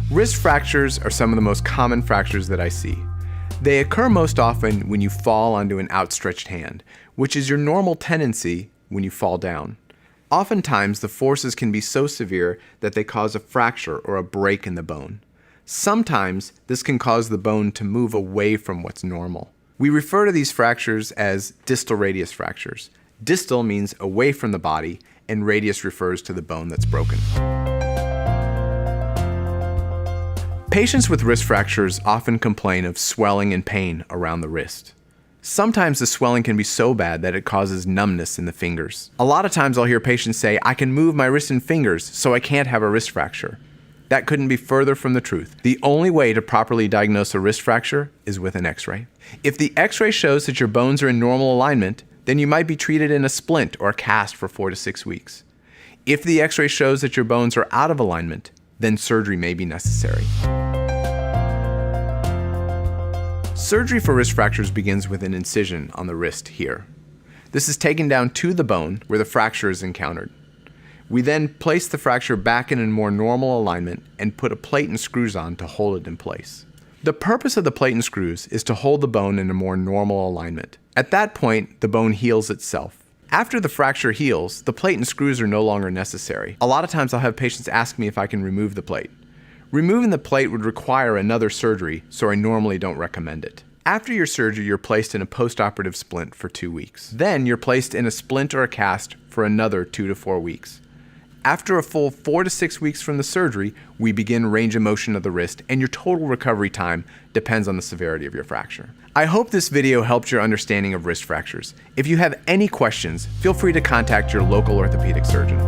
Wrist fractures are some of the most common fractures that I see. They occur most often when you fall onto an outstretched hand, which is your normal tendency when you fall down. Oftentimes, the forces can be so severe that they cause a fracture or a break in the bone. Sometimes, this can cause the bone to move away from what's normal. We refer to these fractures as distal radius fractures. Distal means away from the body, and radius refers to the bone that's broken. Patients with wrist fractures often complain of swelling and pain around the wrist. Sometimes the swelling can be so bad that it causes numbness in the fingers. A lot of times I'll hear patients say, "I can move my wrist and fingers, so I can't have a wrist fracture." That couldn't be further from the truth. The only way to properly diagnose a wrist fracture is with an X-ray. If the X-ray shows that your bones are in normal alignment, then you might be treated in a splint or a cast for 4 to 6 weeks. If the X-ray shows that your bones are out of alignment, then surgery may be necessary. Surgery for wrist fractures begins with an incision on the wrist here. This is taken down to the bone where the fracture is encountered. We then place the fracture back in a more normal alignment and put a plate and screws on to hold it in place. The purpose of the plate and screws is to hold the bone in a more normal alignment. At that point, the bone heals itself. After the fracture heals, the plate and screws are no longer necessary. A lot of times I'll have patients ask me if I can remove the plate. Removing the plate would require another surgery, so I normally don't recommend it. After your surgery, you're placed in a post-operative splint for 2 weeks. Then you're placed in a splint or a cast for another 2 to 4 weeks. After a full 4 to 6 weeks from the surgery, we begin range of motion of the wrist, and your total recovery time depends on the severity of your fracture. I hope this video helped your understanding of wrist fractures. If you have any questions, feel free to contact your local orthopedic surgeon.